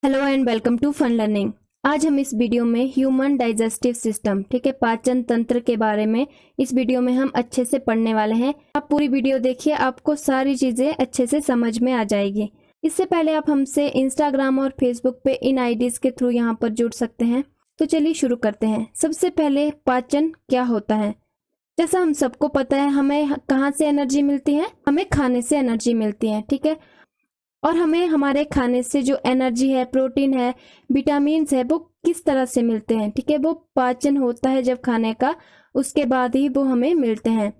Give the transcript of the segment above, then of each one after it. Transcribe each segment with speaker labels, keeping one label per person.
Speaker 1: Hello and welcome to fun learning. आज हम इस वीडियो में ह्यूमन डाइजेस्टिव सिस्टम ठीक है पाचन तंत्र के बारे में इस वीडियो में हम अच्छे से पढ़ने वाले हैं। आप पूरी वीडियो देखिए, आपको सारी चीजें अच्छे से समझ में आ जाएगी। इससे पहले आप हमसे इंस्टाग्राम और फेसबुक पे इन आईडीज के थ्रू यहाँ पर जुड़ सकते हैं। तो चलिए शुरू करते हैं। सबसे पहले पाचन क्या होता है। जैसा हम सबको पता है, हमें कहाँ से एनर्जी मिलती है, हमें खाने से एनर्जी मिलती है, ठीक है। और हमें हमारे खाने से जो एनर्जी है, प्रोटीन है, विटामिन है, वो किस तरह से मिलते हैं, ठीक है। वो पाचन होता है जब खाने का, उसके बाद ही वो हमें मिलते हैं।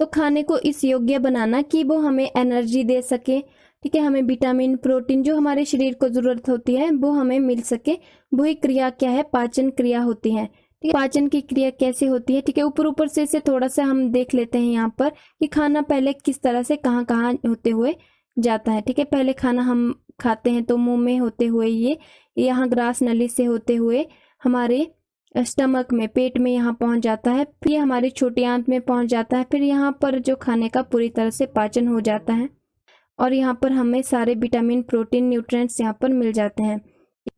Speaker 1: तो खाने को इस योग्य बनाना कि वो हमें एनर्जी दे सके, ठीक है, हमें विटामिन प्रोटीन जो हमारे शरीर को जरूरत होती है वो हमें मिल सके, वही क्रिया क्या है, पाचन क्रिया होती है। ठीक है, पाचन की क्रिया कैसे होती है, ठीक है। ऊपर ऊपर से इसे थोड़ा सा हम देख लेते हैं यहाँ पर कि खाना पहले किस तरह से कहाँ कहाँ होते हुए जाता है। ठीक है, पहले खाना हम खाते हैं तो मुंह में होते हुए ये यहाँ ग्रास नली से होते हुए हमारे स्टमक में, पेट में यहाँ पहुंच जाता है, फिर ये हमारी छोटी आंत में पहुंच जाता है, फिर यहाँ पर जो खाने का पूरी तरह से पाचन हो जाता है और यहाँ पर हमें सारे विटामिन प्रोटीन न्यूट्रिएंट्स यहाँ पर मिल जाते हैं।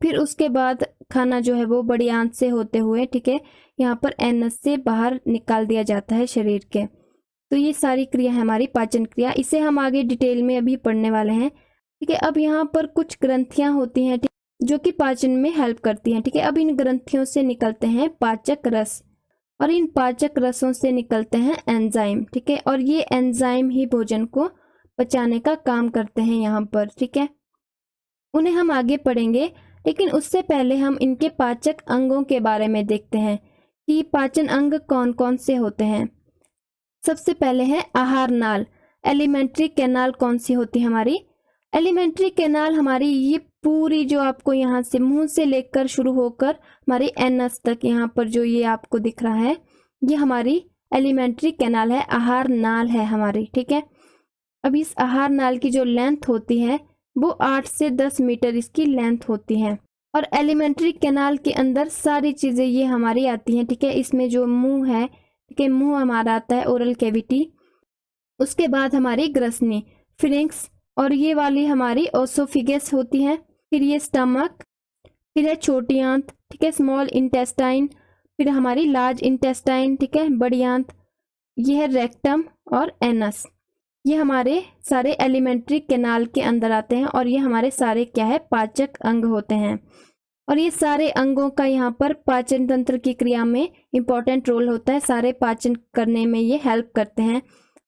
Speaker 1: फिर उसके बाद खाना जो है वो बड़ी आंत से होते हुए, ठीक है, यहाँ पर एनस से बाहर निकाल दिया जाता है शरीर के। तो ये सारी क्रिया है हमारी पाचन क्रिया, इसे हम आगे डिटेल में अभी पढ़ने वाले हैं। ठीक है, अब यहाँ पर कुछ ग्रंथियां होती हैं जो कि पाचन में हेल्प करती हैं। ठीक है, अब इन ग्रंथियों से निकलते हैं पाचक रस और इन पाचक रसों से निकलते हैं एंजाइम। ठीक है, और ये एंजाइम ही भोजन को पचाने का काम करते हैं यहाँ पर। ठीक है, उन्हें हम आगे पढ़ेंगे, लेकिन उससे पहले हम इनके पाचक अंगों के बारे में देखते हैं कि पाचन अंग कौन कौन से होते हैं। सबसे पहले है आहार नाल। एलिमेंट्री कैनाल कौन सी होती है हमारी? एलिमेंट्री कैनाल हमारी ये पूरी जो आपको यहाँ से मुंह से लेकर शुरू होकर हमारी एनस तक यहाँ पर जो ये आपको दिख रहा है, ये हमारी एलिमेंट्री कैनाल है, आहार नाल है हमारी। ठीक है, अब इस आहार नाल की जो लेंथ होती है वो 8 से 10 मीटर इसकी लेंथ होती है और एलिमेंट्री कैनाल के अंदर सारी चीजें ये हमारी आती हैं। ठीक है, इसमें जो मुंह है, ठीक है, मुंह हमारा आता है, ओरल कैविटी, उसके बाद हमारी ग्रसनी, फिरिंक्स, और ये वाली हमारी ओसोफिगस होती है, फिर ये स्टमक, फिर है छोटी आंत, ठीक है, स्मॉल इंटेस्टाइन, फिर हमारी लार्ज इंटेस्टाइन, ठीक है, बड़ी आंत, ये है रेक्टम और एनस। ये हमारे सारे एलिमेंट्री कैनाल के अंदर आते हैं और ये हमारे सारे क्या है, पाचक अंग होते हैं। और ये सारे अंगों का यहाँ पर पाचन तंत्र की क्रिया में इंपॉर्टेंट रोल होता है, सारे पाचन करने में ये हेल्प करते हैं।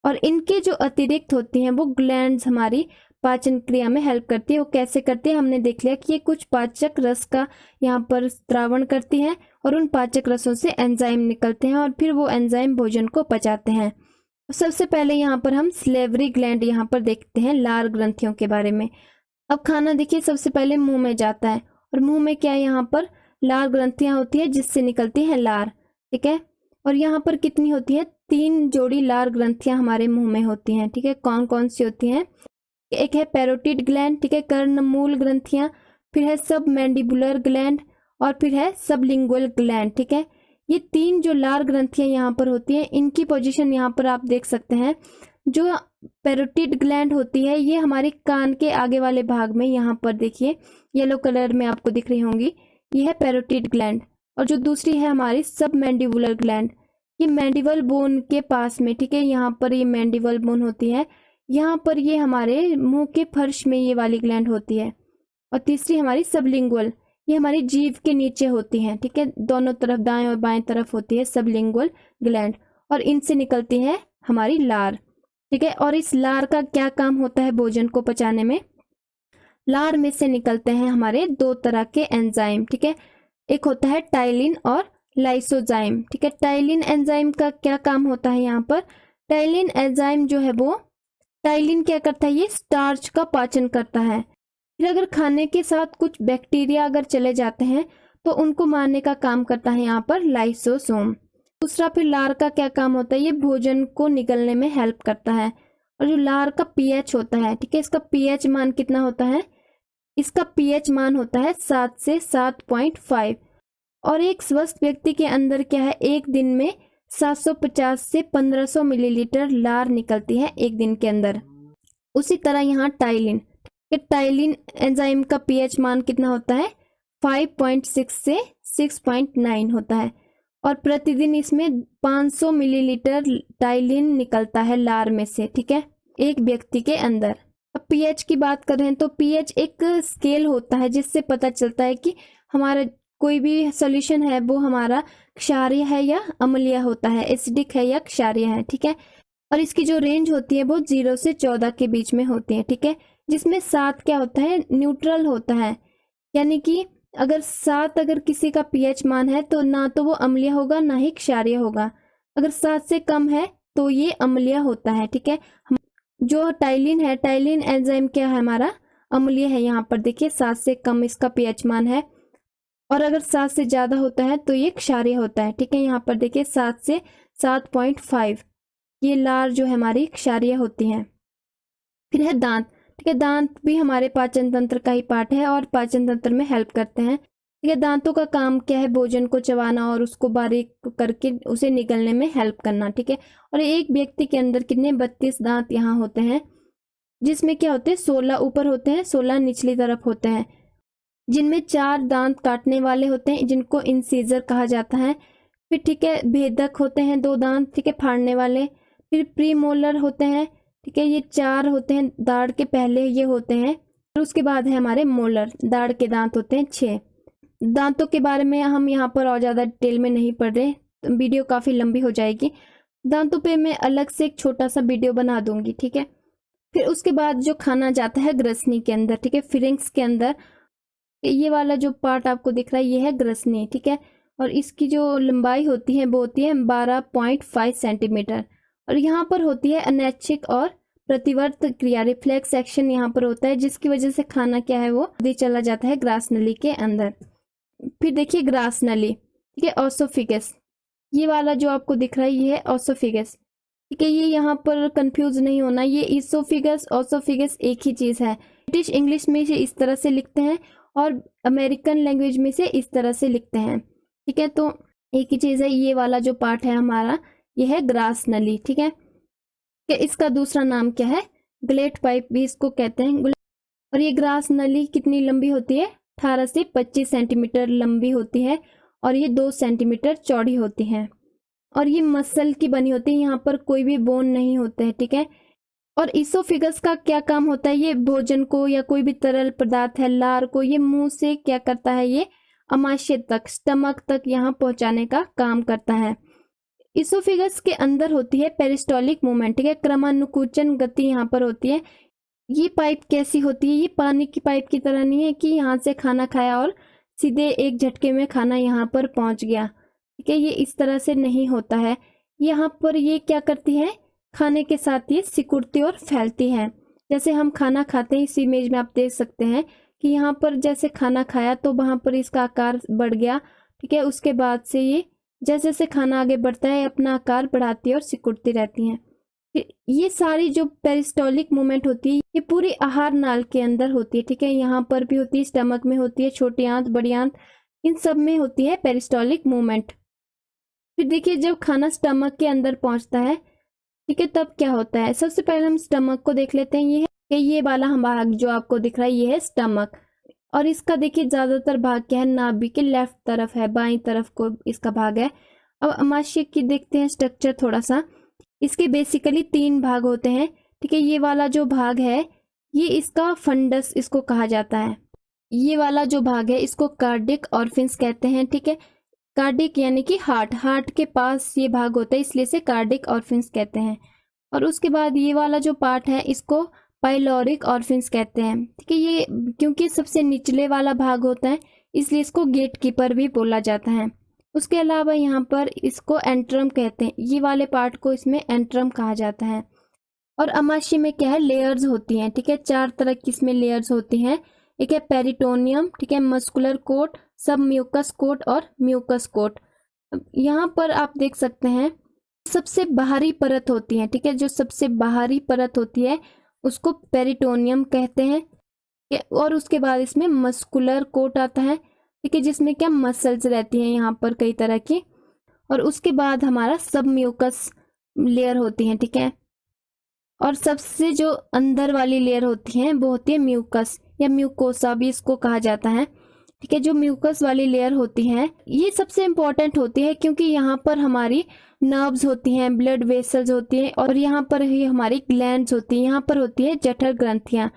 Speaker 1: और इनके जो अतिरिक्त होती हैं वो ग्लैंड्स हमारी पाचन क्रिया में हेल्प करती है। वो कैसे करती है हमने देख लिया कि ये कुछ पाचक रस का यहाँ पर स्त्रावण करती है और उन पाचक रसों से एंजाइम निकलते हैं और फिर वो एंजाइम भोजन को पचाते हैं। सबसे पहले यहाँ पर हम स्लेवरी ग्लैंड यहाँ पर देखते हैं, लार ग्रंथियों के बारे में। अब खाना देखिए सबसे पहले मुंह में जाता है और मुंह में क्या है, यहाँ पर लार ग्रंथियां होती है जिससे निकलती है लार। ठीक है, और यहाँ पर कितनी होती है, 3 जोड़ी लार ग्रंथियां हमारे मुंह में होती हैं। ठीक है, कौन कौन सी होती हैं? एक है पैरोटिड ग्लैंड, ठीक है, कर्णमूल ग्रंथियां, फिर है सब मैंडिबुलर ग्लैंड और फिर है सबलिंगुअल ग्लैंड। ठीक है, ये 3 जो लार ग्रंथियां यहाँ पर होती हैं, इनकी पोजीशन यहाँ पर आप देख सकते हैं। जो पैरोटिड ग्लैंड होती है ये हमारे कान के आगे वाले भाग में, यहाँ पर देखिए येलो कलर में आपको दिख रही होंगी, ये है पैरोटिड ग्लैंड। और जो दूसरी है हमारी सब मैंडिबुलर ग्लैंड, ये मैंडिबल बोन के पास में, ठीक है, यहाँ पर ये मैंडिबल बोन होती है, यहाँ पर ये हमारे मुंह के फर्श में ये वाली ग्लैंड होती है। और तीसरी हमारी सबलिंगुअल, ये हमारी जीभ के नीचे होती है। ठीक है, दोनों तरफ दाएं और बाएं तरफ होती है सबलिंगुअल ग्लैंड और इनसे निकलती है हमारी लार। ठीक है, और इस लार का क्या काम होता है भोजन को पचाने में? लार में से निकलते हैं हमारे 2 तरह के एंजाइम। ठीक है, एक होता है टाइलिन और लाइसोजाइम। ठीक है, टाइलिन एंजाइम का क्या काम होता है यहाँ पर? टाइलिन एंजाइम जो है वो, टाइलिन क्या करता है, ये स्टार्च का पाचन करता है। फिर अगर खाने के साथ कुछ बैक्टीरिया अगर चले जाते हैं तो उनको मारने का काम करता है यहाँ पर लाइसोसोम। दूसरा फिर लार का क्या काम होता है, ये भोजन को निगलने में हेल्प करता है। और जो लार का पीएच होता है, ठीक है, इसका पीएच मान कितना होता है? इसका पीएच मान होता है 7 से 7.5। और एक स्वस्थ व्यक्ति के अंदर क्या है, एक दिन में 750 से 1500 मिलीलीटर लार निकलती है एक दिन के अंदर। उसी तरह यहाँ टाइलिन, कि टाइलिन एंजाइम का पीएच मान कितना होता है, 5.6 से 6.9 होता है और प्रतिदिन इसमें 500 मिलीलीटर टाइलिन निकलता है लार में से, ठीक है, एक व्यक्ति के अंदर। अब पीएच की बात कर रहे हैं तो पीएच एक स्केल होता है जिससे पता चलता है कि हमारा कोई भी सॉल्यूशन है वो हमारा क्षारीय है या अम्लीय होता है, एसिडिक है या क्षारीय है, ठीक है। और इसकी जो रेंज होती है वो 0 से 14 के बीच में होती है, ठीक है, जिसमें 7 क्या होता है, न्यूट्रल होता है। यानी कि अगर 7 अगर किसी का पीएच मान है तो ना तो वो अम्लीय होगा ना ही क्षारीय होगा। अगर 7 से कम है तो ये अम्लीय होता है, ठीक है। जो टाइलिन है, टाइलिन एंजाइम क्या है हमारा, अम्लीय है। यहाँ पर देखिए 7 से कम इसका पीएच मान है और अगर 7 से ज्यादा होता है तो ये क्षारीय होता है, ठीक है। यहाँ पर देखिए 7 से 7.5 ये लार जो है हमारी क्षारीय होती है। फिर है दांत, ठीक है, दांत भी हमारे पाचन तंत्र का ही पार्ट है और पाचन तंत्र में हेल्प करते हैं, ठीक है। दांतों का काम क्या है, भोजन को चबाना और उसको बारीक करके उसे निगलने में हेल्प करना, ठीक है। और एक व्यक्ति के अंदर कितने 32 दांत यहाँ होते हैं, जिसमें क्या होते हैं 16 ऊपर होते हैं, 16 निचली तरफ होते हैं, जिनमें 4 दांत काटने वाले होते हैं जिनको इंसीजर कहा जाता है। फिर ठीक है भेदक होते हैं 2 दांत, ठीक है, फाड़ने वाले। फिर प्रीमोलर होते हैं, ठीक है, ये 4 होते हैं, दाढ़ के पहले ये होते हैं। और उसके बाद है हमारे मोलर, दाढ़ के दांत होते हैं 6। दांतों के बारे में हम यहाँ पर और ज़्यादा डिटेल में नहीं पढ़ रहे, तो वीडियो काफ़ी लंबी हो जाएगी। दांतों पे मैं अलग से एक छोटा सा वीडियो बना दूंगी, ठीक है। फिर उसके बाद जो खाना जाता है ग्रसनी के अंदर, ठीक है, फिरिंक्स के अंदर, ये वाला जो पार्ट आपको दिख रहा है ये है ग्रसनी, ठीक है। और इसकी जो लंबाई होती है वो होती है 12.5 सेंटीमीटर। और यहाँ पर होती है अनैच्छिक और प्रतिवर्त क्रिया, रिफ्लेक्स एक्शन यहाँ पर होता है, जिसकी वजह से खाना क्या है वो दे चला जाता है ग्रास नली के अंदर। फिर देखिए ग्रास नली, ठीक है, ऑसोफिगस, ये वाला जो आपको दिख रहा है ये है ऑसोफिगस, ठीक है। ये यहाँ पर कंफ्यूज नहीं होना, ये इसोफिगस ऑसोफिगस एक ही चीज है। ब्रिटिश इंग्लिश में इसे इस तरह से लिखते हैं और अमेरिकन लैंग्वेज में से इस तरह से लिखते हैं, ठीक है। तो एक ही चीज है, ये वाला जो पार्ट है हमारा ये है ग्रास नली, ठीक है। इसका दूसरा नाम क्या है, ग्लेट पाइप भी इसको कहते हैं। और ये ग्रास नली कितनी लंबी होती है, 18 से 25 सेंटीमीटर लंबी होती है और ये 2 सेंटीमीटर चौड़ी होती है। और ये मसल की बनी होती है, यहाँ पर कोई भी बोन नहीं होता है, ठीक है। और इसोफिगस का क्या काम होता है, ये भोजन को या कोई भी तरल पदार्थ है लार को ये मुंह से क्या करता है, ये अमाशय तक, स्टमक तक यहाँ पहुंचाने का काम करता है। इसोफिगस के अंदर होती है पेरिस्टोलिक मूवमेंट, ठीक है, क्रमानुकुचन गति यहाँ पर होती है। ये पाइप कैसी होती है, ये पानी की पाइप की तरह नहीं है कि यहाँ से खाना खाया और सीधे एक झटके में खाना यहाँ पर पहुंच गया, ठीक है, ये इस तरह से नहीं होता है। यहाँ पर ये क्या करती है, खाने के साथ ये सिकुड़ती और फैलती है। जैसे हम खाना खाते हैं, इस इमेज में आप देख सकते हैं कि यहाँ पर जैसे खाना खाया तो वहां पर इसका आकार बढ़ गया, ठीक है। उसके बाद से ये जैसे जैसे खाना आगे बढ़ता है अपना आकार बढ़ाती है और सिकुड़ती रहती है। ये सारी जो पेरिस्टोलिक मूवमेंट होती है ये पूरी आहार नाल के अंदर होती है, ठीक है। यहाँ पर भी होती है, स्टमक में होती है, छोटी आंत बड़ी आंत इन सब में होती है पेरिस्टोलिक मूवमेंट। फिर देखिए जब खाना स्टमक के अंदर पहुंचता है, ठीक है, तब क्या होता है, सबसे पहले हम स्टमक को देख लेते हैं। ये है कि ये वाला हम भाग जो आपको दिख रहा है ये है स्टमक। और इसका देखिए ज्यादातर भाग क्या है, नाभि के लेफ्ट तरफ है, बाईं तरफ को इसका भाग है। अब अमाशय की देखते हैं स्ट्रक्चर थोड़ा सा। इसके बेसिकली 3 भाग होते हैं, ठीक है। ये वाला जो भाग है ये इसका फंडस इसको कहा जाता है। ये वाला जो भाग है इसको कार्डिक ऑर्फिन्स कहते हैं, ठीक है। कार्डिक यानी कि हार्ट के पास ये भाग होता है इसलिए इसे कार्डिक ऑर्फिन्स कहते हैं। और उसके बाद ये वाला जो पार्ट है इसको पाइलोरिक ऑर्फिन्स कहते हैं, ठीक है। ये क्योंकि सबसे निचले वाला भाग होता है इसलिए इसको गेट कीपर भी बोला जाता है। उसके अलावा यहाँ पर इसको एंट्रम कहते हैं, ये वाले पार्ट को इसमें एंट्रम कहा जाता है। और अमाशय में क्या है, लेयर्स होती हैं, ठीक है। 4 तरह की इसमें लेयर्स होती हैं। एक है पेरिटोनियम, ठीक है, मस्कुलर कोट, सब म्यूकस कोट और म्यूकस कोट। यहाँ पर आप देख सकते हैं सबसे बाहरी परत होती है, ठीक है, जो सबसे बाहरी परत होती है उसको पेरिटोनियम कहते हैं। और उसके बाद इसमें मस्कुलर कोट आता है, ठीक है, जिसमें क्या मसल्स रहती हैं यहाँ पर कई तरह की। और उसके बाद हमारा सब म्यूकस लेयर होती है, ठीक है। और सबसे जो अंदर वाली लेयर होती है वो होती है म्यूकस या म्यूकोसा भी इसको कहा जाता है। ठीक है, जो म्यूकस वाली लेयर होती है ये सबसे इम्पोर्टेंट होती है क्योंकि यहाँ पर हमारी नर्व्स होती हैं, ब्लड वेसल्स होती हैं और यहाँ पर ही हमारी ग्लैंड्स होती हैं, यहाँ पर होती है जठर ग्रंथियां।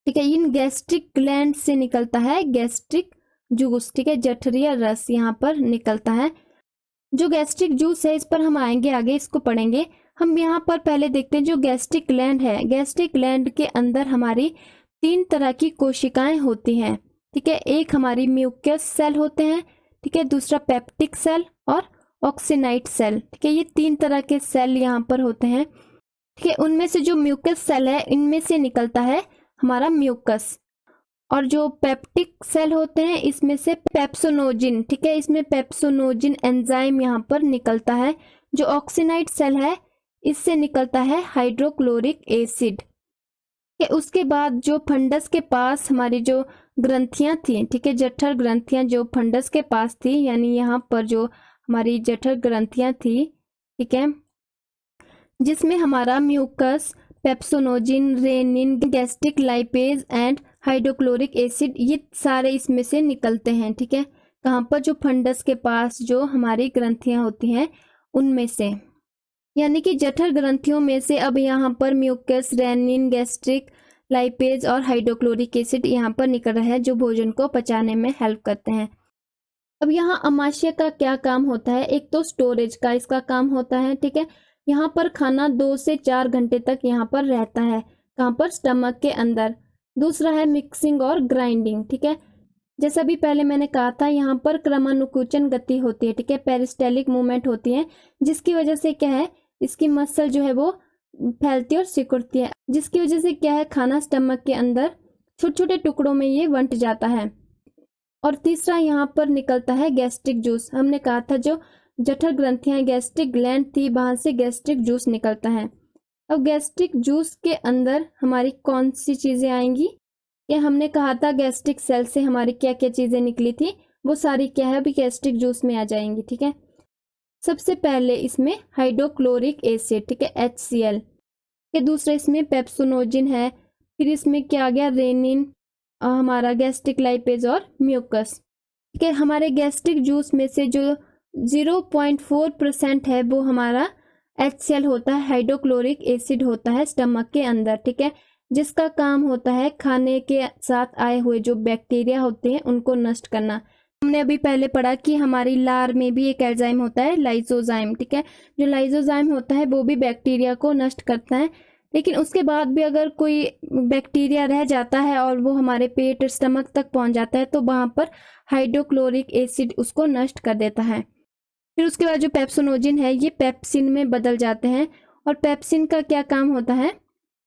Speaker 1: ठीक है, इन गैस्ट्रिक ग्लैंड से निकलता है गैस्ट्रिक जूस। ठीक है, जठरीय रस यहाँ पर निकलता है। जो गैस्ट्रिक जूस है इस पर हम आएंगे, आगे इसको पढ़ेंगे। हम यहाँ पर पहले देखते हैं जो गैस्ट्रिक ग्लैंड है। गैस्ट्रिक ग्लैंड के अंदर हमारी 3 तरह की कोशिकाएं होती हैं। ठीक है, एक हमारी म्यूकस सेल होते हैं, ठीक है, दूसरा पेप्टिक सेल और ऑक्सिनाइट सेल। ठीक है, ये 3 तरह के सेल यहाँ पर होते हैं। ठीक है, उनमें से जो म्यूकस सेल है इनमें से निकलता है हमारा म्यूकस, और जो पेप्टिक सेल होते हैं इसमें से पेप्सोनोजिन। ठीक है, इसमें पेप्सोनोजिन एंजाइम यहाँ पर निकलता है। जो ऑक्सिनाइट सेल है इससे निकलता है हाइड्रोक्लोरिक एसिड। उसके बाद जो फंडस के पास हमारी जो ग्रंथियां थी, ठीक है, जठर ग्रंथियां जो फंडस के पास थी, यानी यहाँ पर जो हमारी जठर ग्रंथियां थी, ठीक है, जिसमें हमारा mucus, pepsinogen, rennin, gastric lipase and hydrochloric acid, ये सारे इसमें से निकलते हैं। ठीक है, कहाँ पर, जो फंडस के पास जो हमारी ग्रंथियां होती हैं उनमें से, यानी कि जठर ग्रंथियों में से अब यहाँ पर म्यूकस, रेनिन, गैस्ट्रिक लाइपेज और हाइड्रोक्लोरिक एसिड यहाँ पर निकल रहा है जो भोजन को पचाने में हेल्प करते हैं। अब यहाँ अमाशय का क्या काम होता है? एक तो स्टोरेज का इसका काम होता है। ठीक है, यहाँ पर खाना 2 से 4 घंटे तक यहाँ पर रहता है, कहाँ पर, स्टमक के अंदर। दूसरा है मिक्सिंग और ग्राइंडिंग। ठीक है, जैसा भी पहले मैंने कहा था, यहाँ पर क्रमानुकुचन गति होती है। ठीक है, पेरिस्टेलिक मूवमेंट होती है, जिसकी वजह से क्या है, इसकी मसल जो है वो फैलती और सिकुड़ती है, जिसकी वजह से क्या है, खाना स्टमक के अंदर छोटे छोटे टुकड़ों में ये बंट जाता है। और तीसरा यहाँ पर निकलता है गैस्ट्रिक जूस। हमने कहा था जो जठर ग्रंथियां, गैस्ट्रिक ग्लैंड थी, वहां से गैस्ट्रिक जूस निकलता है। अब गैस्ट्रिक जूस के अंदर हमारी कौन सी चीजें आएंगी? ये हमने कहा था गैस्ट्रिक सेल से हमारी क्या क्या चीजें निकली थी, वो सारी क्या है अभी गैस्ट्रिक जूस में आ जाएंगी। ठीक है, सबसे पहले इसमें हाइड्रोक्लोरिक एसिड, ठीक है, HCl के, दूसरे इसमें पेप्सोनोजिन है, फिर इसमें क्या आ गया, रेनिन, हमारा गैस्ट्रिक लाइपेज और म्यूकस। ठीक है, हमारे गैस्ट्रिक जूस में से जो 0.4% है वो हमारा HCl होता है, हाइड्रोक्लोरिक एसिड होता है स्टमक के अंदर। ठीक है, जिसका काम होता है खाने के साथ आए हुए जो बैक्टीरिया होते हैं उनको नष्ट करना। हमने अभी पहले पढ़ा कि हमारी लार में भी एक एंजाइम होता है, लाइसोजाइम। ठीक है, जो लाइसोजाइम होता है वो भी बैक्टीरिया को नष्ट करता है, लेकिन उसके बाद भी अगर कोई बैक्टीरिया रह जाता है और वो हमारे पेट, स्टमक तक पहुंच जाता है तो वहां पर हाइड्रोक्लोरिक एसिड उसको नष्ट कर देता है। फिर उसके बाद जो पेप्सोनोजिन है ये पेप्सिन में बदल जाते हैं, और पेप्सिन का क्या काम होता है,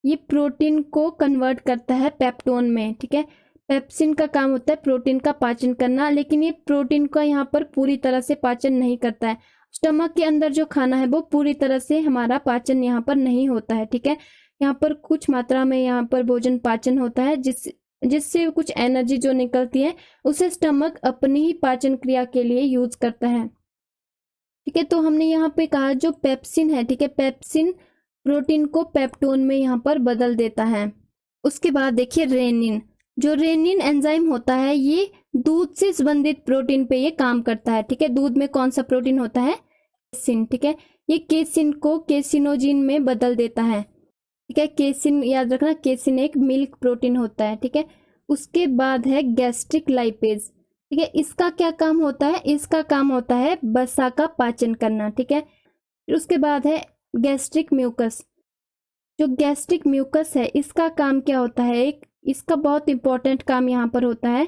Speaker 1: ये प्रोटीन को कन्वर्ट करता है पेप्टोन में। ठीक है, पेप्सिन का काम होता है प्रोटीन का पाचन करना, लेकिन ये प्रोटीन का यहाँ पर पूरी तरह से पाचन नहीं करता है। स्टमक के अंदर जो खाना है वो पूरी तरह से हमारा पाचन यहाँ पर नहीं होता है। ठीक है, यहाँ पर कुछ मात्रा में यहाँ पर भोजन पाचन होता है, जिससे कुछ एनर्जी जो निकलती है उसे स्टमक अपनी ही पाचन क्रिया के लिए यूज करता है। ठीक है, तो हमने यहाँ पे कहा जो पेप्सिन है, ठीक है, पेप्सिन प्रोटीन को पेप्टोन में यहाँ पर बदल देता है। उसके बाद देखिए रेनिन, जो रेनिन एंजाइम होता है ये दूध से संबंधित प्रोटीन पे ये काम करता है। ठीक है, दूध में कौन सा प्रोटीन होता है, केसिन। ठीक है, ये केसिन को केसिनोजिन में बदल देता है। ठीक है, केसिन याद रखना, केसिन एक मिल्क प्रोटीन होता है। ठीक है, उसके बाद है गैस्ट्रिक लाइपेज। ठीक है, इसका क्या काम होता है, इसका काम होता है वसा का पाचन करना। ठीक है, फिर उसके बाद है गैस्ट्रिक म्यूकस। जो गैस्ट्रिक म्यूकस है इसका काम क्या होता है, इसका बहुत इंपॉर्टेंट काम यहाँ पर होता है,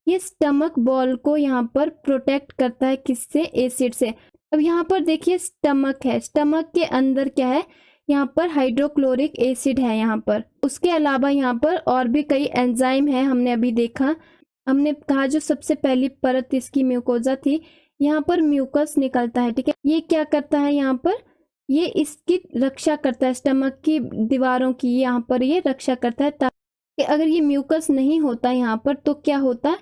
Speaker 1: ये स्टमक बॉल को यहाँ पर प्रोटेक्ट करता है, किससे, एसिड से। अब यहाँ पर देखिए स्टमक है, स्टमक के अंदर क्या है, यहाँ पर हाइड्रोक्लोरिक एसिड है यहाँ पर। उसके अलावा यहाँ पर और भी कई एंजाइम है, हमने अभी देखा। हमने कहा जो सबसे पहली परत इसकी म्यूकोजा थी, यहाँ पर म्यूकस निकलता है। ठीक है, ये क्या करता है, यहाँ पर ये इसकी रक्षा करता है, स्टमक की दीवारों की यहाँ पर ये रक्षा करता है, ताकि अगर ये म्यूकस नहीं होता यहाँ पर तो क्या होता,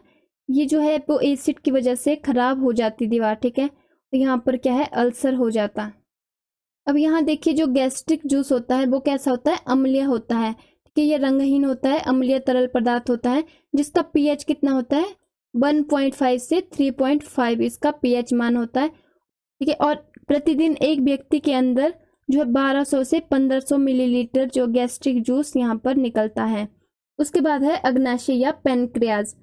Speaker 1: ये जो है वो एसिड की वजह से खराब हो जाती दीवार। ठीक है, तो यहाँ पर क्या है, अल्सर हो जाता। अब यहाँ देखिए जो गैस्ट्रिक जूस होता है वो कैसा होता है, अम्लीय होता है, ठीक है। ये रंगहीन होता है, अम्लीय तरल पदार्थ होता है, जिसका पीएच कितना होता है 1.5 से 3.5 इसका पीएच मान होता है, ठीक है। और प्रतिदिन एक व्यक्ति के अंदर जो है 1200 से 1500 मिलीलीटर जो गैस्ट्रिक जूस यहाँ पर निकलता है। उसके बाद है अग्नाशय या पेनक्रियाज,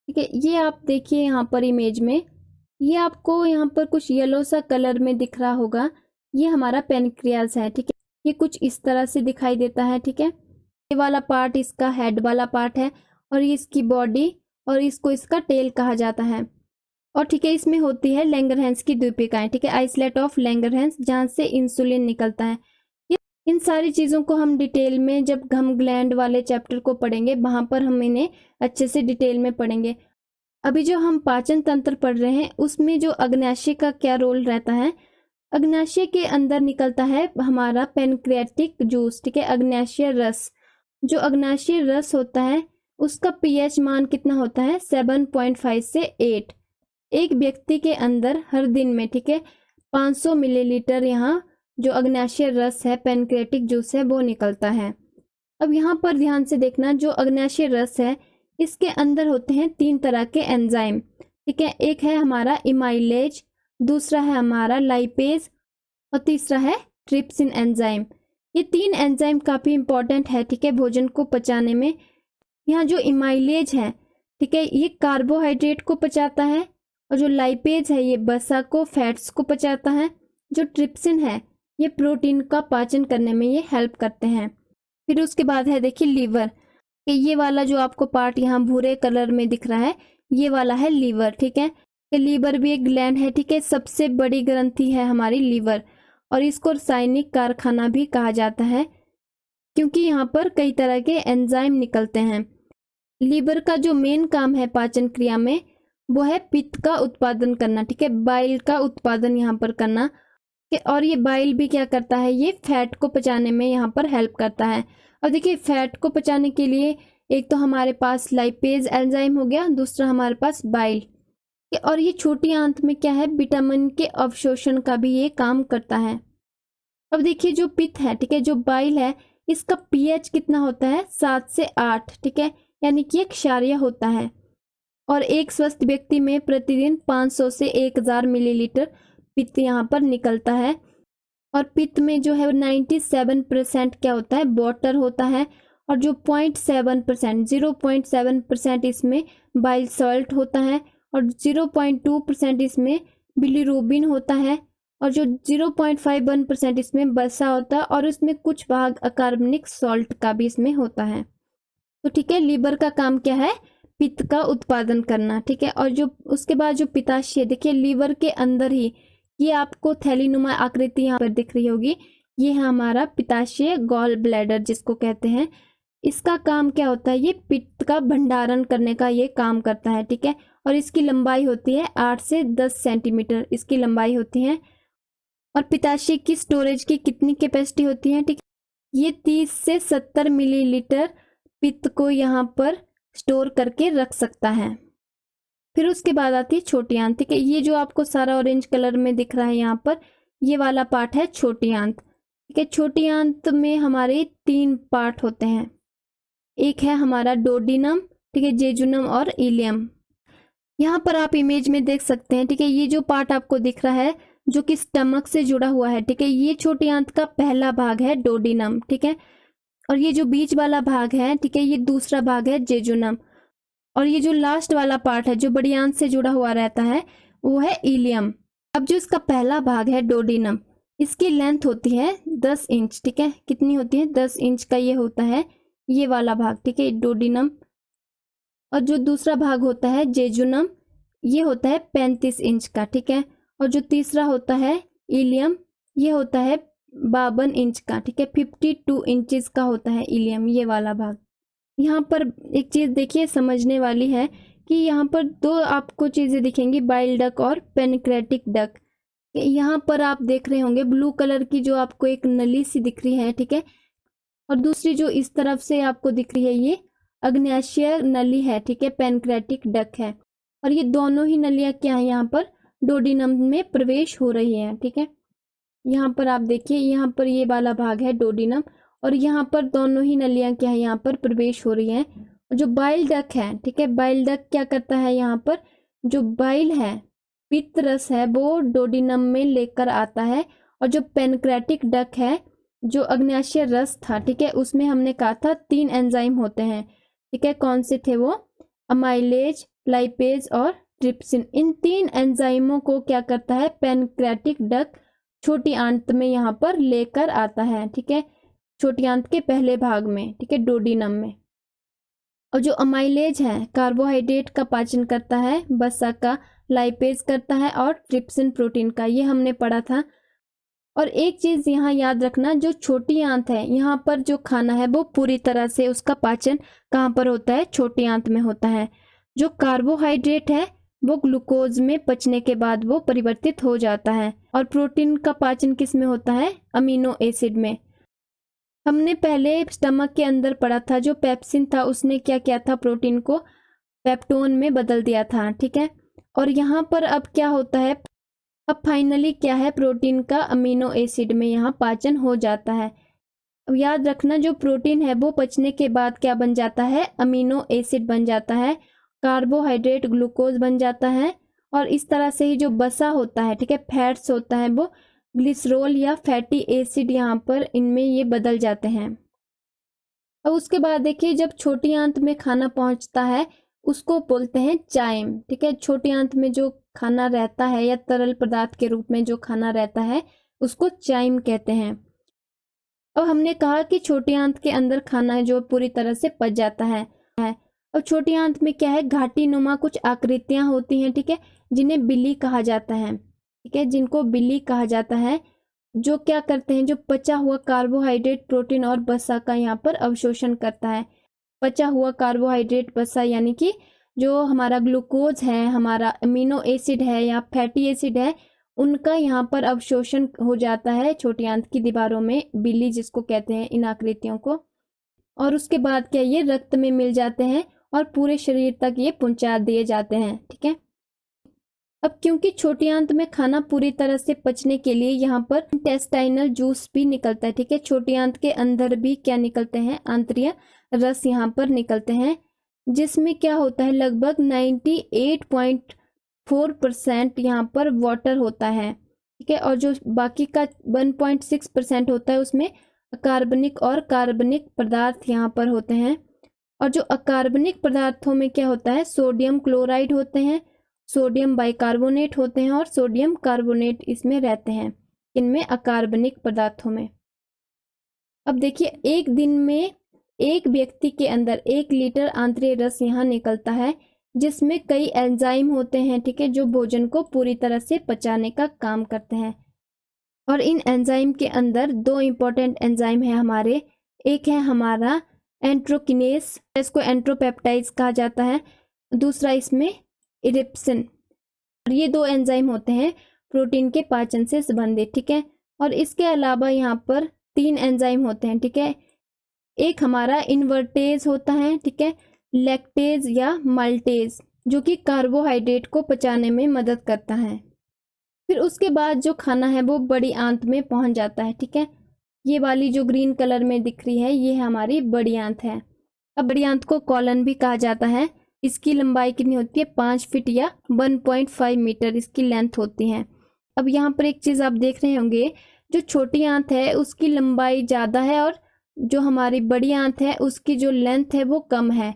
Speaker 1: ठीक है। ये आप देखिए यहाँ पर इमेज में, ये आपको यहाँ पर कुछ येलो सा कलर में दिख रहा होगा, ये हमारा पेनक्रियाज है, ठीक है। ये कुछ इस तरह से दिखाई देता है, ठीक है। ये वाला पार्ट इसका हेड वाला पार्ट है, और ये इसकी बॉडी, और इसको इसका टेल कहा जाता है। और ठीक है, इसमें होती है लैंगरहैंस की द्वीपिकाएं, ठीक है, आइसलेट ऑफ लैंगरहैंस, जहां से इंसुलिन निकलता है। इन सारी चीजों को हम डिटेल में जब हम ग्लैंड वाले चैप्टर को पढ़ेंगे वहां पर हम इन्हें अच्छे से डिटेल में पढ़ेंगे। अभी जो हम पाचन तंत्र पढ़ रहे हैं उसमें जो अग्न्याशय का क्या रोल रहता है, अग्न्याशय के अंदर निकलता है हमारा पेनक्रियाटिक जूस, ठीक है, अग्न्याशय रस। जो अग्न्याशय रस होता है उसका पीएच मान कितना होता है 7.5 से 8। एक व्यक्ति के अंदर हर दिन में, ठीक है, 500 मिलीलीटर यहाँ जो अग्न्याशय रस है, पेनक्रियाटिक जूस है, वो निकलता है। अब यहाँ पर ध्यान से देखना, जो अग्न्याशय रस है इसके अंदर होते हैं 3 तरह के एंजाइम, ठीक है। एक है हमारा इमाइलेज, दूसरा है हमारा लाइपेज, और तीसरा है ट्रिप्सिन एंजाइम। ये 3 एंजाइम काफी इंपॉर्टेंट है, ठीक है, भोजन को पचाने में। यहाँ जो इमाइलेज है, ठीक है, ये कार्बोहाइड्रेट को पचाता है, और जो लाइपेज है ये वसा को, फैट्स को पचाता है। जो ट्रिप्सिन है ये प्रोटीन का पाचन करने में ये हेल्प करते हैं। फिर उसके बाद है देखिए लीवर, ये वाला जो आपको पार्ट यहाँ भूरे कलर में दिख रहा है ये वाला है लीवर, ठीक है। लीवर भी एक ग्लैंड है, ठीक है, सबसे बड़ी ग्रंथि है हमारी लीवर, और इसको रासायनिक कारखाना भी कहा जाता है क्योंकि यहाँ पर कई तरह के एंजाइम निकलते हैं। लीवर का जो मेन काम है पाचन क्रिया में वो है पित्त का उत्पादन करना, ठीक है, बाइल का उत्पादन यहाँ पर करना। और ये बाइल भी क्या करता है, ये फैट को पचाने में यहाँ पर हेल्प करता है। और देखिए फैट को पचाने के लिए एक तो हमारे पास लाइपेज एंजाइम हो गया, दूसरा हमारे पास बाइल, और ये छोटी आंत में क्या है, विटामिन के अवशोषण का भी ये काम करता है। अब देखिए जो पित्त है, ठीक है, जो बाइल है, इसका पीएच कितना होता है 7 से 8, ठीक है, यानी कि एक क्षारीय होता है। और एक स्वस्थ व्यक्ति में प्रतिदिन 500 से 1000 मिलीलीटर पित्त यहाँ पर निकलता है। और पित्त में जो है 97% क्या होता है, वाटर होता है, और जो 0.7% 0.7% इसमें बाइल सॉल्ट होता है, और 0.2% इसमें बिलीरुबिन होता है, और जो 0.51% इसमें वसा होता है, और उसमें कुछ भाग अकार्बनिक सॉल्ट का भी इसमें होता है। तो ठीक है, लीवर का काम क्या है, पित्त का उत्पादन करना, ठीक है। और जो उसके बाद जो पित्ताशय, देखिए लीवर के अंदर ही ये आपको थैलीनुमा आकृति यहाँ पर दिख रही होगी, ये है हमारा पित्ताशय गॉल ब्लैडर जिसको कहते हैं। इसका काम क्या होता है, ये पित्त का भंडारण करने का ये काम करता है, ठीक है। और इसकी लंबाई होती है 8 से 10 सेंटीमीटर इसकी लंबाई होती है। और पित्ताशय की स्टोरेज की कितनी कैपेसिटी होती है, ठीक है, ये 30 से 70 मिलीलीटर पित्त को यहाँ पर स्टोर करके रख सकता है। फिर उसके बाद आती है छोटी आंत, ठीक है, ये जो आपको सारा ऑरेंज कलर में दिख रहा है यहाँ पर, ये वाला पार्ट है छोटी आंत, ठीक है। छोटी आंत में हमारे 3 पार्ट होते हैं, एक है हमारा डोडिनम, ठीक है, जेजुनम और इलियम। यहाँ पर आप इमेज में देख सकते हैं, ठीक है, ये जो पार्ट आपको दिख रहा है जो कि स्टमक से जुड़ा हुआ है, ठीक है, ये छोटी आंत का पहला भाग है डोडिनम, ठीक है। और ये जो बीच वाला भाग है, ठीक है, ये दूसरा भाग है जेजुनम। और ये जो लास्ट वाला पार्ट है जो बड़ी आंत से जुड़ा हुआ रहता है वो है इलियम। अब जो इसका पहला भाग है डोडिनम, इसकी लेंथ होती है 10 इंच, ठीक है, कितनी होती है 10 इंच का ये होता है ये वाला भाग, ठीक है, डोडिनम। और जो दूसरा भाग होता है जेजुनम, ये होता है 35 इंच का, ठीक है। और जो तीसरा होता है इलियम, ये होता है 52 इंच का, ठीक है, 52 इंचेस का होता है इलियम, ये वाला भाग। यहाँ पर एक चीज देखिए समझने वाली है कि यहाँ पर 2 आपको चीजें दिखेंगी, बाइल डक और पेनक्रेटिक डक। यहाँ पर आप देख रहे होंगे ब्लू कलर की जो आपको एक नली सी दिख रही है, ठीक है, और दूसरी जो इस तरफ से आपको दिख रही है ये अग्न्याशय नली है, ठीक है, पेनक्रेटिक डक है। और ये दोनों ही नलियां क्या है यहाँ पर डोडिनम में प्रवेश हो रही है, ठीक है। यहाँ पर आप देखिए, यहाँ पर ये वाला भाग है डोडिनम, और यहाँ पर दोनों ही नलियां क्या है यहाँ पर प्रवेश हो रही हैं। जो बाइल डक है, ठीक है, बाइल डक क्या करता है, यहाँ पर जो बाइल है, पित्त रस है, वो डोडिनम में लेकर आता है। और जो पेनक्रेटिक डक है, जो अग्न्याशय रस था, ठीक है, उसमें हमने कहा था 3 एंजाइम होते हैं, ठीक है, कौन से थे वो, अमाइलेज, लाइपेज और ट्रिप्सिन। इन 3 एंजाइमों को क्या करता है पेनक्रेटिक डक छोटी आंत में यहाँ पर लेकर आता है, ठीक है, छोटी आंत के पहले भाग में, ठीक है, डोडिनम में। और जो अमाइलेज है कार्बोहाइड्रेट का पाचन करता है, वसा का, लाइपेज करता है, और ट्रिप्सिन प्रोटीन का, ये हमने पढ़ा था। और एक चीज यहाँ याद रखना, जो छोटी आंत है यहाँ पर जो खाना है वो पूरी तरह से उसका पाचन कहाँ पर होता है, छोटी आंत में होता है। जो कार्बोहाइड्रेट है वो ग्लूकोज में पचने के बाद वो परिवर्तित हो जाता है। और प्रोटीन का पाचन किस में होता है, अमीनो एसिड में। हमने पहले स्टमक के अंदर पढ़ा था, जो पेप्सिन था उसने क्या किया था, प्रोटीन को पेप्टोन में बदल दिया था, ठीक है। और यहाँ पर अब क्या होता है, अब फाइनली क्या है, प्रोटीन का अमीनो एसिड में यहाँ पाचन हो जाता है। अब याद रखना, जो प्रोटीन है वो पचने के बाद क्या बन जाता है, अमीनो एसिड बन जाता है, कार्बोहाइड्रेट ग्लूकोज बन जाता है। और इस तरह से ही जो वसा होता है, ठीक है, फैट्स होता है, वो ग्लिसरॉल या फैटी एसिड यहाँ पर इनमें ये बदल जाते हैं। अब उसके बाद देखिए, जब छोटी आंत में खाना पहुंचता है उसको बोलते हैं चाइम, ठीक है, छोटी आंत में जो खाना रहता है या तरल पदार्थ के रूप में जो खाना रहता है उसको चाइम कहते हैं। अब हमने कहा कि छोटी आंत के अंदर खाना जो पूरी तरह से पच जाता है। अब छोटी आंत में क्या है, घाटी नुमा कुछ आकृतियां होती हैं, ठीक है, जिन्हें बिली कहा जाता है, ठीक है, जिनको बिली कहा जाता है, जो क्या करते हैं, जो पचा हुआ कार्बोहाइड्रेट, प्रोटीन और वसा का यहाँ पर अवशोषण करता है। पचा हुआ कार्बोहाइड्रेट, वसा यानी कि जो हमारा ग्लूकोज है, हमारा अमीनो एसिड है या फैटी एसिड है, उनका यहाँ पर अवशोषण हो जाता है छोटी आंत की दीवारों में, बिली जिसको कहते हैं इन आकृतियों को। और उसके बाद क्या, ये रक्त में मिल जाते हैं और पूरे शरीर तक ये पहुंचा दिए जाते हैं, ठीक है। अब क्योंकि छोटी आंत में खाना पूरी तरह से पचने के लिए यहाँ पर इंटेस्टाइनल जूस भी निकलता है, ठीक है, छोटी आंत के अंदर भी क्या निकलते हैं, आंतरीय रस यहाँ पर निकलते हैं, जिसमें क्या होता है, लगभग 98.4% यहाँ पर वाटर होता है, ठीक है। और जो बाकी का 1.6% होता है उसमें अकार्बनिक और कार्बनिक पदार्थ यहाँ पर होते हैं। और जो अकार्बनिक पदार्थों में क्या होता है, सोडियम क्लोराइड होते हैं, सोडियम बाइकार्बोनेट होते हैं और सोडियम कार्बोनेट इसमें रहते हैं, इनमें अकार्बनिक पदार्थों में। अब देखिए, एक दिन में एक व्यक्ति के अंदर 1 लीटर आंतरिक रस यहाँ निकलता है, जिसमें कई एंजाइम होते हैं, ठीक है, जो भोजन को पूरी तरह से पचाने का काम करते हैं। और इन एंजाइम के अंदर 2 इंपॉर्टेंट एंजाइम है हमारे, एक है हमारा एंट्रोकिनेस, इसको एंट्रोपेप्टाइड्स कहा जाता है, दूसरा इसमें इरिप्सिन। और ये 2 एंजाइम होते हैं प्रोटीन के पाचन से संबंधित, ठीक है। और इसके अलावा यहाँ पर 3 एंजाइम होते हैं, ठीक है, एक हमारा इन्वर्टेज होता है, ठीक है, लैक्टेज या माल्टेज, जो कि कार्बोहाइड्रेट को पचाने में मदद करता है। फिर उसके बाद जो खाना है वो बड़ी आंत में पहुंच जाता है, ठीक है, ये वाली जो ग्रीन कलर में दिख रही है ये हमारी बड़ी आंत है। अब बड़ी आंत को कॉलन भी कहा जाता है। इसकी लंबाई कितनी होती है, 5 फीट या 1.5 मीटर इसकी लेंथ होती है। अब यहाँ पर एक चीज आप देख रहे होंगे, जो छोटी आंत है उसकी लंबाई ज्यादा है और जो हमारी बड़ी आंत है उसकी जो लेंथ है वो कम है।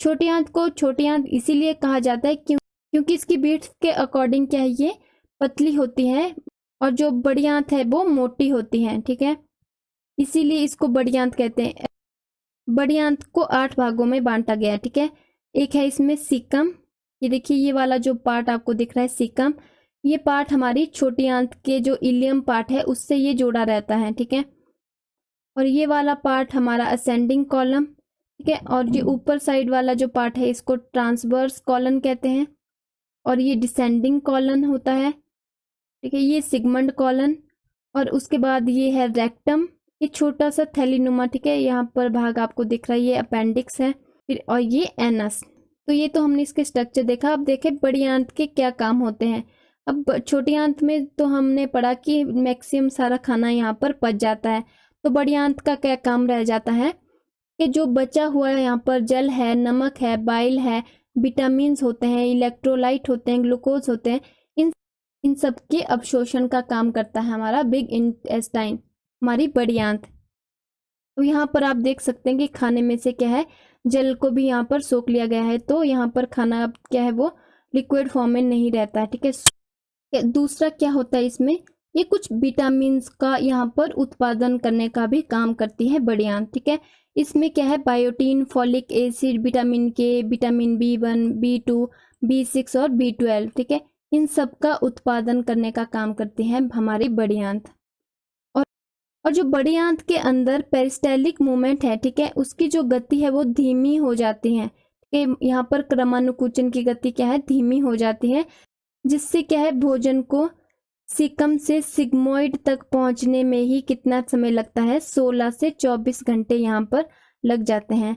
Speaker 1: छोटी आंत को छोटी आंत इसीलिए कहा जाता है क्योंकि इसकी विड्थ के अकॉर्डिंग क्या है, ये पतली होती है, और जो बड़ी आंत है वो मोटी होती है, ठीक है, इसीलिए इसको बड़ी आंत कहते हैं। बड़ी आंत को 8 भागों में बांटा गया है, ठीक है। एक है इसमें सीकम, ये देखिए ये वाला जो पार्ट आपको दिख रहा है सीकम, ये पार्ट हमारी छोटी आंत के जो इलियम पार्ट है उससे ये जोड़ा रहता है, ठीक है। और ये वाला पार्ट हमारा असेंडिंग कॉलम, ठीक है, और ये ऊपर साइड वाला जो पार्ट है इसको ट्रांसवर्स कॉलन कहते हैं, और ये डिसेंडिंग कॉलन होता है, ठीक है, ये सिगमंड कॉलन। और उसके बाद ये है रेक्टम, ये छोटा सा थैलीनुमा, ठीक है, यहाँ पर भाग आपको दिख रहा है, ये अपेंडिक्स है। फिर और ये एनस। तो ये तो हमने इसके स्ट्रक्चर देखा। अब देखें बड़ी आंत के क्या काम होते हैं। अब छोटी आंत में तो हमने पढ़ा कि मैक्सिमम सारा खाना यहाँ पर पच जाता है, तो बड़ी आंत का क्या काम रह जाता है कि जो बचा हुआ यहाँ पर जल है, नमक है, बाइल है, विटामिन्स होते हैं, इलेक्ट्रोलाइट होते हैं, ग्लूकोज होते हैं, इन सब के अवशोषण का काम करता है हमारा बिग इंटेस्टाइन, हमारी बड़ी आंत। तो यहाँ पर आप देख सकते हैं कि खाने में से क्या है, जल को भी यहाँ पर सोख लिया गया है, तो यहाँ पर खाना क्या है वो लिक्विड फॉर्म में नहीं रहता है, ठीक है। दूसरा क्या होता है इसमें, ये कुछ विटामिन्स का यहाँ पर उत्पादन करने का भी काम करती है बड़ी आंत, ठीक है। इसमें क्या है, बायोटीन, फॉलिक एसिड, विटामिन के, विटामिन B1, B2, B6 और B12, ठीक है, इन सब का उत्पादन करने का काम करती है हमारी बड़ी आंत। और जो बड़ी आंत के अंदर पेरिस्टाल्टिक मूवमेंट है, ठीक है, उसकी जो गति है वो धीमी हो जाती है, यहाँ पर क्रमानुकुचन की गति क्या है, धीमी हो जाती है, जिससे क्या है भोजन को सीकम से सिग्मोइड तक पहुंचने में ही कितना समय लगता है, 16 से 24 घंटे यहाँ पर लग जाते हैं,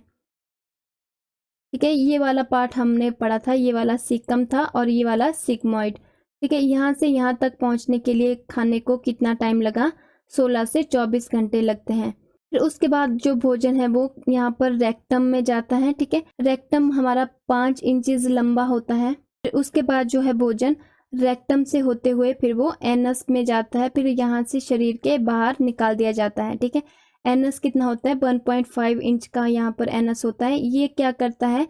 Speaker 1: ठीक है। ये वाला पार्ट हमने पढ़ा था, ये वाला सीकम था और ये वाला सिग्मोइड, ठीक है। यहाँ से यहाँ तक पहुंचने के लिए खाने को कितना टाइम लगा, 16 से 24 घंटे लगते हैं। फिर उसके बाद जो भोजन है वो यहाँ पर रेक्टम में जाता है, ठीक है। रेक्टम हमारा 5 इंचेस लंबा होता है। फिर उसके बाद जो है भोजन रेक्टम से होते हुए फिर वो एनस में जाता है, फिर यहाँ से शरीर के बाहर निकाल दिया जाता है, ठीक है। एनस कितना होता है, 1.5 इंच का यहाँ पर एनस होता है। ये क्या करता है,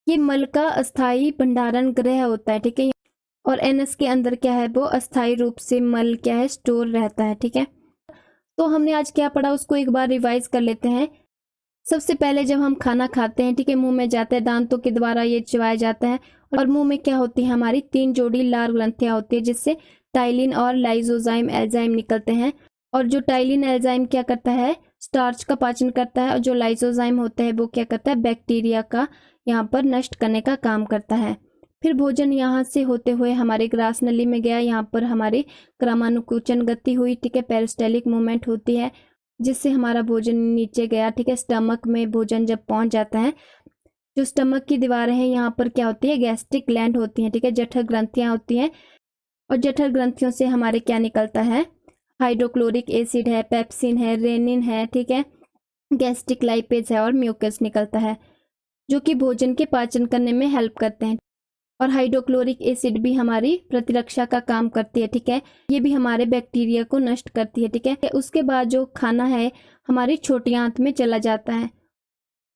Speaker 1: ये मल का अस्थायी भंडारण गृह होता है, ठीक है। और एनस के अंदर क्या है, वो अस्थायी रूप से मल क्या है, स्टोर रहता है, ठीक है। तो हमने आज क्या पढ़ा उसको एक बार रिवाइज कर लेते हैं। सबसे पहले जब हम खाना खाते हैं, ठीक है, मुंह में जाता है, दांतों के द्वारा ये चबाया जाता है और मुंह में क्या होती है, हमारी 3 जोड़ी लाल ग्रंथियां होती है, जिससे टाइलिन और लाइसोजाइम एंजाइम निकलते हैं। और जो टाइलिन एंजाइम क्या करता है, स्टार्च का पाचन करता है, और जो लाइसोजाइम होता है वो क्या करता है, बैक्टीरिया का यहाँ पर नष्ट करने का काम करता है। फिर भोजन यहाँ से होते हुए हमारे ग्रास नली में गया, यहाँ पर हमारी क्रमानुकुचन गति हुई, ठीक है, पेरिस्टाल्टिक मूवमेंट होती है, जिससे हमारा भोजन नीचे गया, ठीक है। स्टमक में भोजन जब पहुंच जाता है, जो स्टमक की दीवारें हैं यहाँ पर क्या होती है, गैस्ट्रिक ग्लैंड होती हैं, ठीक है, जठर ग्रंथियां होती हैं, और जठर ग्रंथियों से हमारे क्या निकलता है, हाइड्रोक्लोरिक एसिड है, पेप्सिन है, रेनिन है, ठीक है, गैस्ट्रिक लाइपेज है और म्यूकस निकलता है, जो कि भोजन के पाचन करने में हेल्प करते हैं। और हाइड्रोक्लोरिक एसिड भी हमारी प्रतिरक्षा का काम करती है, ठीक है, ये भी हमारे बैक्टीरिया को नष्ट करती है, ठीक है। उसके बाद जो खाना है हमारी छोटी आंत में चला जाता है।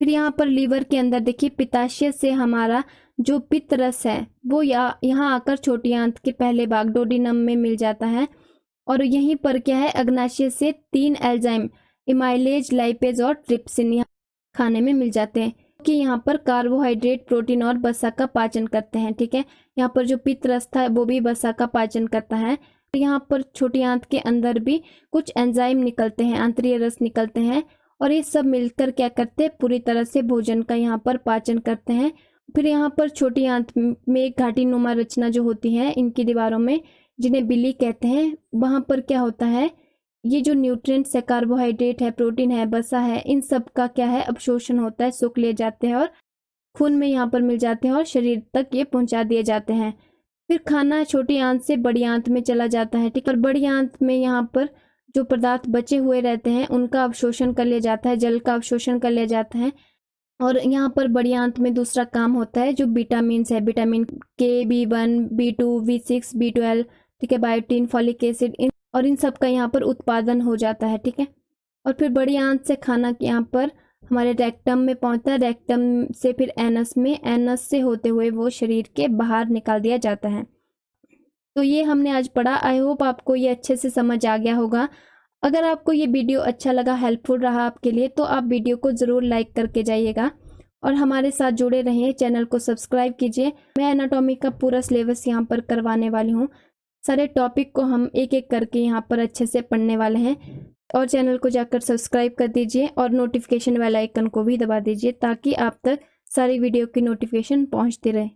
Speaker 1: फिर यहाँ पर लीवर के अंदर देखिए, पित्ताशय से हमारा जो पित्त रस है वो यहाँ आकर छोटी आंत के पहले भाग डोडिनम में मिल जाता है, और यहीं पर क्या है, अग्नाशय से 3 एंजाइम इमाइलेज, लाइपेज और ट्रिप्सिन यहाँ खाने में मिल जाते हैं, कि यहाँ पर कार्बोहाइड्रेट, प्रोटीन और वसा का पाचन करते हैं, ठीक है। यहाँ पर जो पित्त रस था वो भी वसा का पाचन करता है। यहाँ पर छोटी आंत के अंदर भी कुछ एंजाइम निकलते हैं, आंतरीय रस निकलते हैं, और ये सब मिलकर क्या करते हैं, पूरी तरह से भोजन का यहाँ पर पाचन करते हैं। फिर यहाँ पर छोटी आंत में एक घाटी नुमा रचना जो होती है इनकी दीवारों में, जिन्हें बिली कहते हैं, वहां पर क्या होता है, ये जो न्यूट्रिएंट्स है, कार्बोहाइड्रेट है, प्रोटीन है, वसा है, इन सब का क्या है, अवशोषण होता है, सोख लिए जाते हैं और खून में यहाँ पर मिल जाते हैं और शरीर तक ये पहुंचा दिए जाते हैं। फिर खाना छोटी आंत से बड़ी आंत में चला जाता है, ठीक है। और बड़ी आंत में यहाँ पर जो पदार्थ बचे हुए रहते हैं उनका अवशोषण कर लिया जाता है, जल का अवशोषण कर लिया जाता है। और यहाँ पर बड़ी आंत में दूसरा काम होता है जो विटामिन है, विटामिन के, B1, B2, B6, B12, ठीक है, बायोटीन, फॉलिक एसिड, इन सब का यहाँ पर उत्पादन हो जाता है, ठीक है। और फिर बड़ी आंत से खाना यहाँ पर हमारे रेक्टम में पहुंचता है, रेक्टम से फिर एनस में, एनस से होते हुए वो शरीर के बाहर निकाल दिया जाता है। तो ये हमने आज पढ़ा। आई होप आपको ये अच्छे से समझ आ गया होगा। अगर आपको ये वीडियो अच्छा लगा, हेल्पफुल रहा आपके लिए, तो आप वीडियो को ज़रूर लाइक करके जाइएगा और हमारे साथ जुड़े रहें। चैनल को सब्सक्राइब कीजिए। मैं एनाटॉमी का पूरा सिलेबस यहाँ पर करवाने वाली हूँ। सारे टॉपिक को हम एक एक करके यहाँ पर अच्छे से पढ़ने वाले हैं। और चैनल को जाकर सब्सक्राइब कर दीजिए और नोटिफिकेशन वाला आइकन को भी दबा दीजिए, ताकि आप तक सारी वीडियो की नोटिफिकेशन पहुँचती रहे।